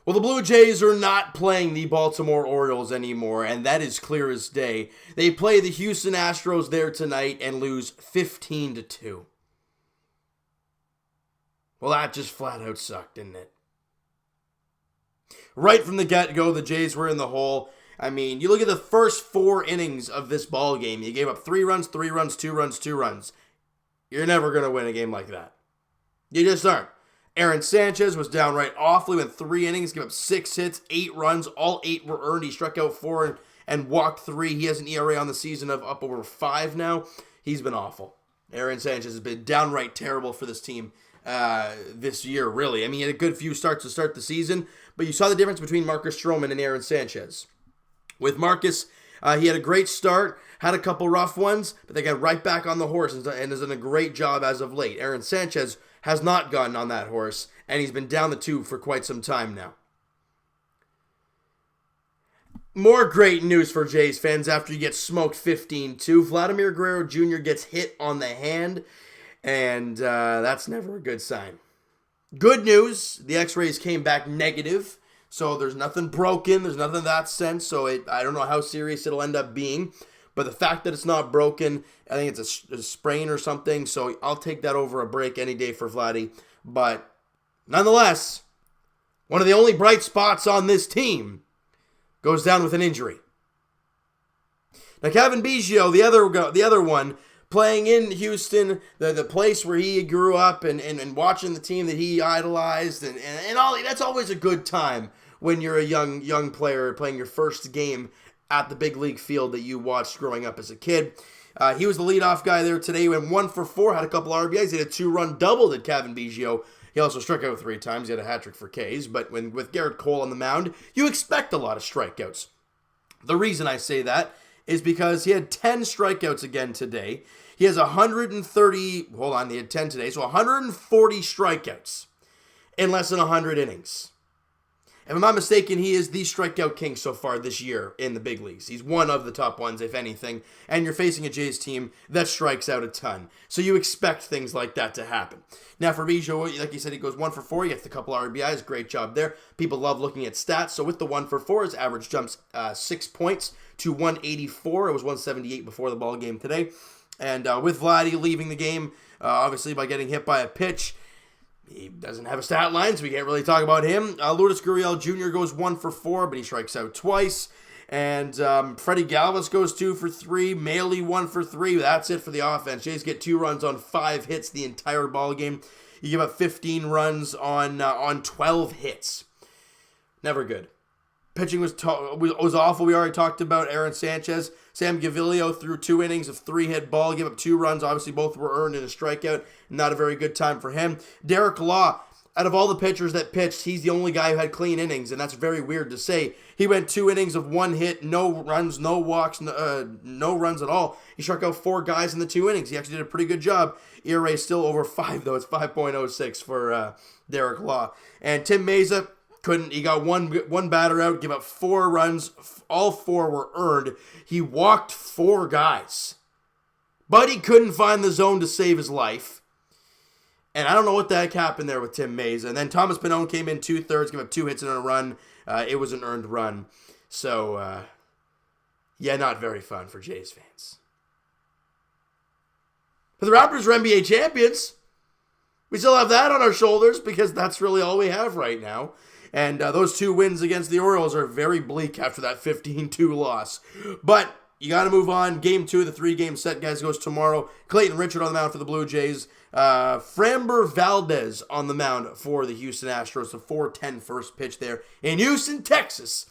Well, the Blue Jays are not playing the Baltimore Orioles anymore, and that is clear as day. They play the Houston Astros there tonight and lose 15-2. Well, that just flat out sucked, didn't it? Right from the get-go, the Jays were in the hole. I mean, you look at the first 4 innings of this ball game. You gave up 3 runs, 3 runs, 2 runs, 2 runs. You're never going to win a game like that. You just aren't. Aaron Sanchez was downright awful. He went 3 innings, gave up 6 hits, 8 runs. All 8 were earned. He struck out 4 and walked 3. He has an ERA on the season of up over 5 now. He's been awful. Aaron Sanchez has been downright terrible for this team this year, really. I mean, he had a good few starts to start the season, but you saw the difference between Marcus Stroman and Aaron Sanchez. With Marcus, he had a great start, had a couple rough ones, but they got right back on the horse and has done a great job as of late. Aaron Sanchez has not gotten on that horse, and he's been down the tube for quite some time now. More great news for Jays fans after you get smoked 15-2. Vladimir Guerrero Jr. gets hit on the hand, and that's never a good sign. Good news, the x-rays came back negative, so there's nothing broken, there's nothing in that sense, so I don't know how serious it'll end up being. But the fact that it's not broken, I think it's a sprain or something, so I'll take that over a break any day for Vladdy. But nonetheless, one of the only bright spots on this team goes down with an injury. Now, Kevin Biggio, the other one, playing in Houston, the place where he grew up and watching the team that he idolized, and all, that's always a good time when you're a young player playing your first game at the big league field that you watched growing up as a kid. He was the leadoff guy there today. He went 1 for 4, had a couple RBIs. He had a 2-run double, did Kevin Biggio. He also struck out 3 times. He had a hat-trick for Ks. But with Garrett Cole on the mound, you expect a lot of strikeouts. The reason I say that is because he had 10 strikeouts again today. He has 130, he had 10 today, so 140 strikeouts in less than 100 innings. If I'm not mistaken, he is the strikeout king so far this year in the big leagues. He's one of the top ones, if anything, and you're facing a Jays team that strikes out a ton. So you expect things like that to happen. Now for Biggio, like you said, he goes 1 for 4, he gets a couple RBIs, great job there. People love looking at stats, so with the 1 for 4, his average jumps 6 points to 184. It was 178 before the ball game today. And with Vladdy leaving the game, obviously by getting hit by a pitch, he doesn't have a stat line, so we can't really talk about him. Lourdes Gurriel Jr. goes 1 for 4, but he strikes out twice. And Freddie Galvis goes 2 for 3. Maley 1 for 3. That's it for the offense. Jays get 2 runs on 5 hits the entire ball game. You give up 15 runs on 12 hits. Never good. Pitching was awful. We already talked about Aaron Sanchez. Sam Gaviglio threw 2 innings of 3-hit ball, gave up 2 runs. Obviously, both were earned in a strikeout. Not a very good time for him. Derek Law, out of all the pitchers that pitched, he's the only guy who had clean innings, and that's very weird to say. He went 2 innings of 1 hit, no runs, no walks, no runs at all. He struck out 4 guys in the 2 innings. He actually did a pretty good job. ERA is still over 5, though. It's 5.06 for Derek Law. And Tim Meza, he got one batter out, give up 4 runs. All 4 were earned. He walked 4 guys. But he couldn't find the zone to save his life. And I don't know what the heck happened there with Tim Meza. And then Thomas Pannone came in 2/3, gave up 2 hits and a run. It was an earned run. So, not very fun for Jays fans. But the Raptors are NBA champions. We still have that on our shoulders because that's really all we have right now. And those 2 wins against the Orioles are very bleak after that 15-2 loss. But you got to move on. Game 2 of the 3-game set, guys, goes tomorrow. Clayton Richard on the mound for the Blue Jays. Framber Valdez on the mound for the Houston Astros. The 4:10 first pitch there in Houston, Texas.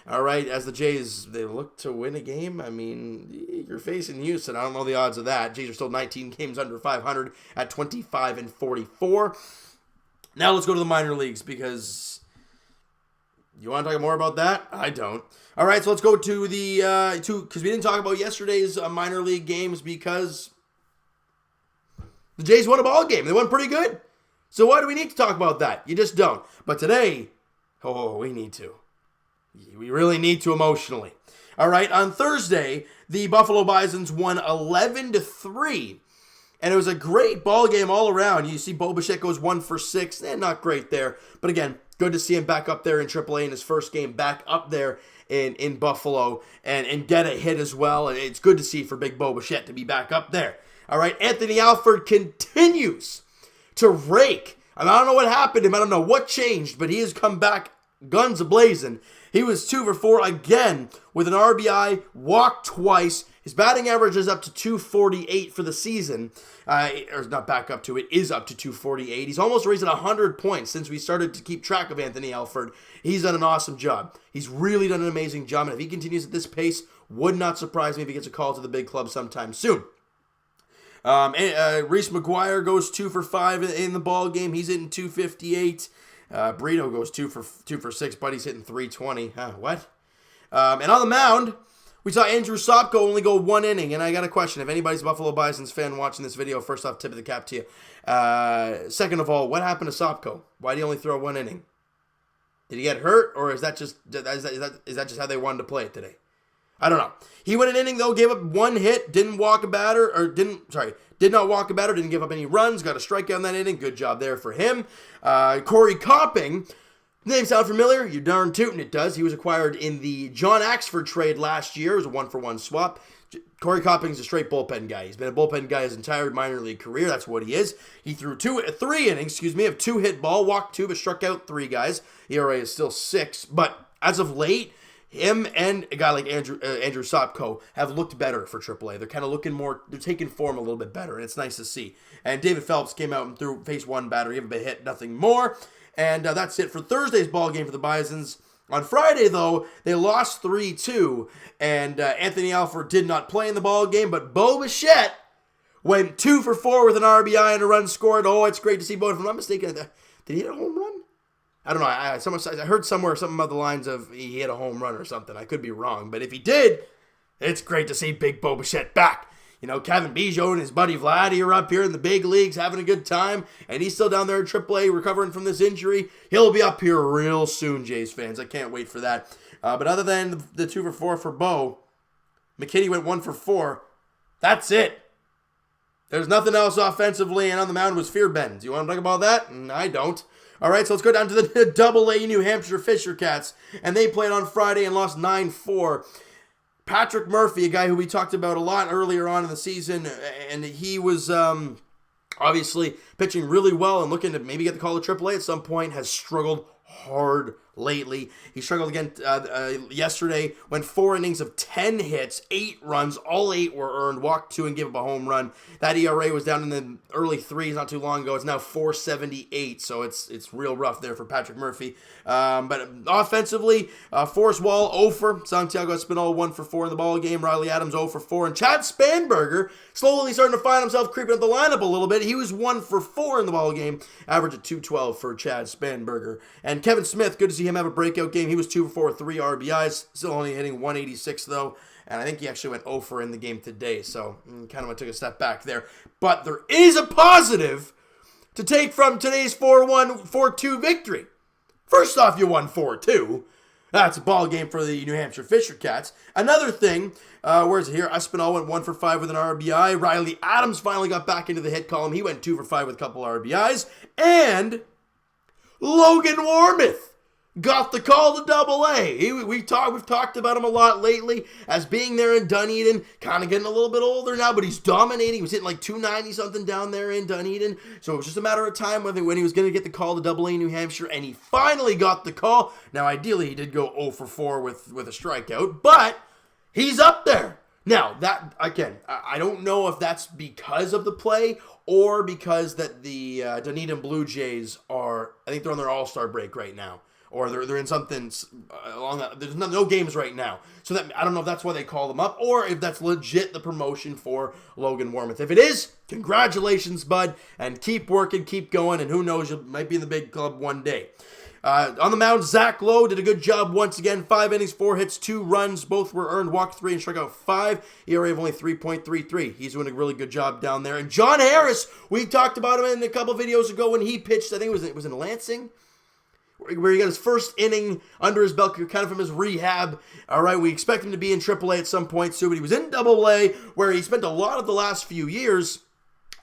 All right, as the Jays, they look to win a game. I mean, you're facing Houston. I don't know the odds of that. Jays are still 19 games under 500 at 25-44. Now let's go to the minor leagues because you want to talk more about that? I don't. All right, so let's go to the because we didn't talk about yesterday's minor league games because the Jays won a ball game. They won pretty good. So why do we need to talk about that? You just don't. But today, we need to. We really need to emotionally. All right, on Thursday, the Buffalo Bisons won 11-3. And it was a great ball game all around. You see Bo Bichette goes 1 for 6. Not great there. But again, Good to see him back up there in AAA in his first game back up there in Buffalo and get a hit as well. And it's good to see for Big Bo Bichette to be back up there. All right, Anthony Alford continues to rake. I don't know what happened to him. I don't know what changed, but he has come back guns a-blazing. He was 2 for 4 again with an RBI, walked twice. His batting average is up to 248 for the season. Or not back up to, it is up to 248. He's almost raised 100 points since we started to keep track of Anthony Alford. He's done an awesome job. He's really done an amazing job, and if he continues at this pace, would not surprise me if he gets a call to the big club sometime soon. Reese McGuire goes 2 for 5 in the ball game. He's hitting 258. Brito goes 2 for 6, but he's hitting 320. What? And on the mound, we saw Andrew Sopko only go 1 inning, and I got a question. If anybody's a Buffalo Bisons fan watching this video, first off, tip of the cap to you. Second of all, what happened to Sopko? Why did he only throw 1 inning? Did he get hurt, or is that just how they wanted to play it today? I don't know. He went an inning, though, gave up 1 hit, did not walk a batter, didn't give up any runs, got a strikeout in that inning. Good job there for him. Corey Copping, name sound familiar? You darn tootin' it does. He was acquired in the John Axford trade last year. It was a 1-for-1 swap. Corey Copping's a straight bullpen guy. He's been a bullpen guy his entire minor league career. That's what he is. He threw 3 innings, of 2-hit ball, walked 2, but struck out 3 guys. ERA is still 6, but as of late, him and a guy like Andrew Sopko have looked better for AAA. They're kind of looking more, they're taking form a little bit better, and it's nice to see. And David Phelps came out and threw face 1 batter. He haven't been hit, nothing more. And that's it for Thursday's ball game for the Bisons. On Friday, though, they lost 3-2, and Anthony Alford did not play in the ball game, but Bo Bichette went 2 for 4 with an RBI and a run scored. Oh, it's great to see Bo. If I'm not mistaken, did he hit a home run? I don't know. I heard somewhere something about the lines of he hit a home run or something. I could be wrong, but if he did, it's great to see Big Bo Bichette back. You know, Kevin Biggio and his buddy Vladdy are up here in the big leagues having a good time, and he's still down there in AAA recovering from this injury. He'll be up here real soon, Jays fans. I can't wait for that. But other than the 2 for 4 for Bo, McKinney went 1 for 4. That's it. There's nothing else offensively, and on the mound was Fear Bend. Do you want to talk about that? I don't. All right, so let's go down to the Double-A New Hampshire Fisher Cats, and they played on Friday and lost 9-4. Patrick Murphy, a guy who we talked about a lot earlier on in the season, and he was obviously pitching really well and looking to maybe get the call to AAA at some point, has struggled hard lately. He struggled again yesterday, went 4 innings of 10 hits, 8 runs, all 8 were earned, walked 2 and gave up a home run. That ERA was down in the early 3s not too long ago. It's now 4.78, so it's real rough there for Patrick Murphy. But offensively, Forrest Wall 0 for, Santiago Espinal 1 for 4 in the ball game, Riley Adams 0 for 4, and Chad Spanberger slowly starting to find himself creeping up the lineup a little bit. He was 1 for 4 in the ball game, average of 212 for Chad Spanberger. And Kevin Smith, good to see him have a breakout game. He was 2 for 4, 3 RBIs, still only hitting 186 though, and I think he actually went 0 for in the game today, so kind of took a step back there. But there is a positive to take from today's 4-1, 4-2 victory. First off, you won 4-2. That's a ball game for the New Hampshire Fisher Cats. Another thing, where is it here? Espinal went 1 for 5 with an RBI. Riley Adams finally got back into the hit column. He went 2 for 5 with a couple RBIs. And Logan Warmouth got the call to Double-A. We've talked about him a lot lately as being there in Dunedin, kind of getting a little bit older now, but he's dominating. He was hitting like 290 something down there in Dunedin, so it was just a matter of time when he was going to get the call to Double-A New Hampshire, and he finally got the call. Now, ideally, he did go 0 for 4 with a strikeout, but he's up there. Now, that, again, I don't know if that's because of the play or because that the Dunedin Blue Jays are, I think they're on their all-star break right now. Or they're in something along that. There's no games right now. So that I don't know if that's why they call them up or if that's legit the promotion for Logan Warmouth. If it is, congratulations, bud. And keep working, keep going. And who knows, you might be in the big club one day. On the mound, Zach Lowe did a good job once again. 5 innings, 4 hits, 2 runs. Both were earned, walked 3 and struck out 5. ERA of only 3.33. He's doing a really good job down there. And John Harris, we talked about him in a couple videos ago when he pitched. I think it was in Lansing, where he got his first inning under his belt, kind of from his rehab. All right, we expect him to be in AAA at some point soon, but he was in Double-A, where he spent a lot of the last few years.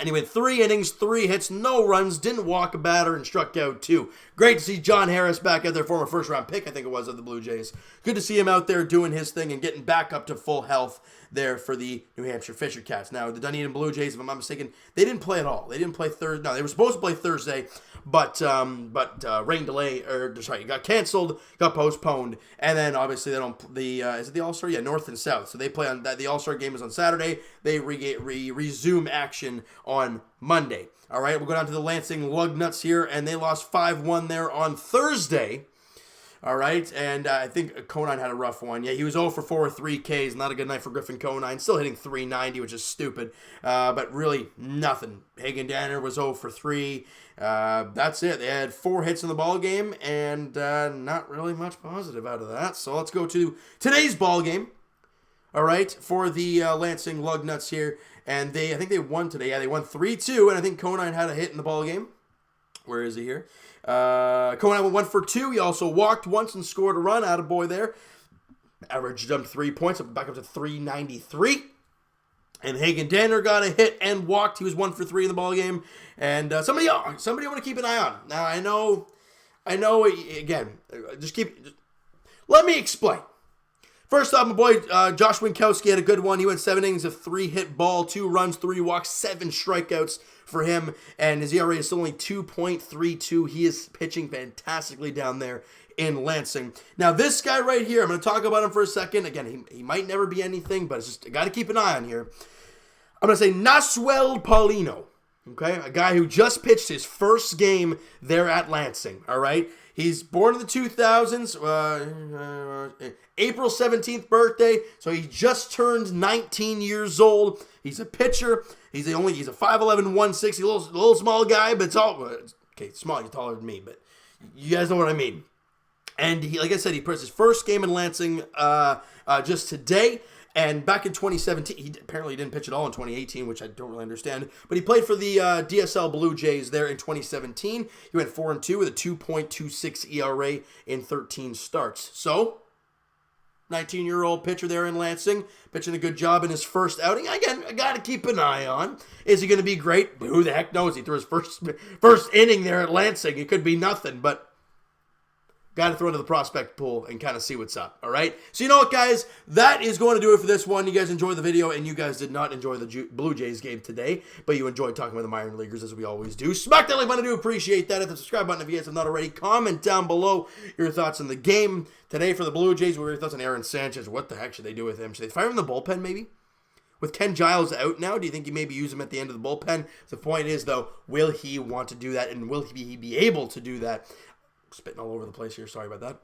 And he went 3 innings, 3 hits, no runs, didn't walk a batter, and struck out 2. Great to see John Harris back at their former first-round pick, I think it was, of the Blue Jays. Good to see him out there doing his thing and getting back up to full health there for the New Hampshire Fisher Cats. Now, the Dunedin Blue Jays, if I'm not mistaken, they didn't play at all. They didn't play Thursday. No, they were supposed to play Thursday, but rain delay, it got canceled, got postponed, and then obviously they don't. Is it the All-Star? Yeah, North and South. So they play on that. The All-Star game is on Saturday. They resume action on Monday. All right, we'll go down to the Lansing Lugnuts here, and they lost 5-1 there on Thursday. All right, and I think Conine had a rough one. Yeah, he was 0 for 4 with 3 Ks. Not a good night for Griffin Conine. Still hitting .390, which is stupid, but really nothing. Hagen Danner was 0 for 3. That's it. They had 4 hits in the ball game, and not really much positive out of that. So let's go to today's ball game. All right, for the Lansing Lugnuts here, and I think they won today. Yeah, they won 3-2, and I think Conine had a hit in the ball game. Where is he here? Conine went 1 for 2. He also walked once and scored a run. Attaboy there. Averaged 3 points, back up to .393. And Hagen Danner got a hit and walked. He was 1 for 3 in the ball game. And somebody I want to keep an eye on. Now I know. Again, let me explain. First off, my boy Josh Winkowski had a good one. He went 7 innings of 3 hit ball, 2 runs, 3 walks, 7 strikeouts for him, and his ERA is still only 2.32. He is pitching fantastically down there in Lansing. Now, this guy right here, I'm going to talk about him for a second. Again, he might never be anything, but it's just I got to keep an eye on here. I'm going to say Nasuel Paulino, okay, a guy who just pitched his first game there at Lansing, all right? He's born in the 2000s, April 17th birthday, so he just turned 19 years old. He's a pitcher. He's a 5'11", 160, little small guy, but it's all okay. Small, he's taller than me, but you guys know what I mean. And he, like I said, he pitched his first game in Lansing just today. And back in 2017, he apparently didn't pitch at all in 2018, which I don't really understand. But he played for the DSL Blue Jays there in 2017. He went 4-2 with a 2.26 ERA in 13 starts. So, 19-year-old pitcher there in Lansing, pitching a good job in his first outing. Again, I got to keep an eye on. Is he going to be great? Who the heck knows? He threw his first inning there at Lansing. It could be nothing, but got to throw into the prospect pool and kind of see what's up, all right? So you know what, guys? That is going to do it for this one. You guys enjoyed the video, and you guys did not enjoy the Blue Jays game today, but you enjoyed talking with the minor leaguers, as we always do. Smack that like button. I do appreciate that. Hit the subscribe button if you guys have not already. Comment down below your thoughts on the game today for the Blue Jays. What were your thoughts on Aaron Sanchez? What the heck should they do with him? Should they fire him in the bullpen, maybe? With Ken Giles out now, do you think you maybe use him at the end of the bullpen? The point is, though, will he want to do that, and will he be able to do that? I'm spitting all over the place here. Sorry about that.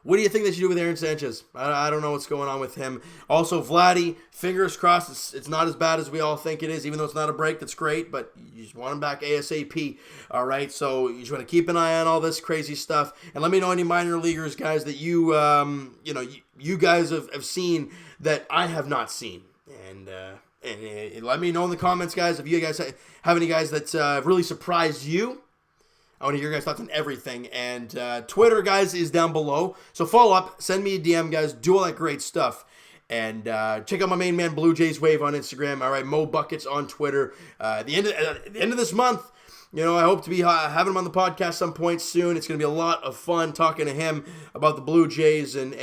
What do you think they should do with Aaron Sanchez? I don't know what's going on with him. Also, Vladdy, fingers crossed, it's not as bad as we all think it is, even though it's not a break. That's great, but you just want him back ASAP. All right, so you just want to keep an eye on all this crazy stuff. And let me know any minor leaguers, guys, that you guys have seen that I have not seen. And let me know in the comments, guys, if you guys have any guys that really surprised you. I want to hear your guys' thoughts on everything. And Twitter, guys, is down below. So follow up. Send me a DM, guys. Do all that great stuff. And check out my main man, Blue Jays Wave, on Instagram. All right, Mo Buckets on Twitter. At the end of this month, you know, I hope to be having him on the podcast some point soon. It's going to be a lot of fun talking to him about the Blue Jays and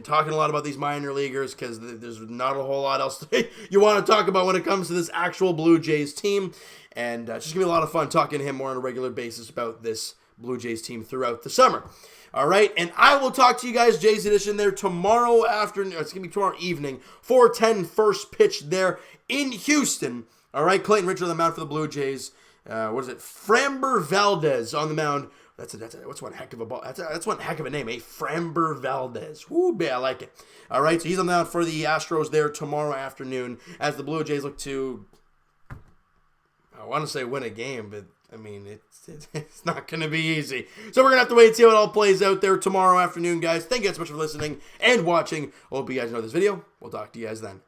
talking a lot about these minor leaguers, because there's not a whole lot else you want to talk about when it comes to this actual Blue Jays team. And it's just going to be a lot of fun talking to him more on a regular basis about this Blue Jays team throughout the summer. All right, and I will talk to you guys, Jays Edition, there tomorrow afternoon. It's going to be tomorrow evening, 4:10 first pitch there in Houston. All right, Clayton Richard on the mound for the Blue Jays. What is it? Framber Valdez on the mound. That's one heck of a ball. That's one heck of a name, eh? Framber Valdez. Woo, yeah, I like it. All right, so he's on the mound for the Astros there tomorrow afternoon as the Blue Jays look to, I want to say, win a game, but I mean, it's not going to be easy. So we're going to have to wait and see how it all plays out there tomorrow afternoon, guys. Thank you guys so much for listening and watching. I hope you guys enjoyed this video. We'll talk to you guys then.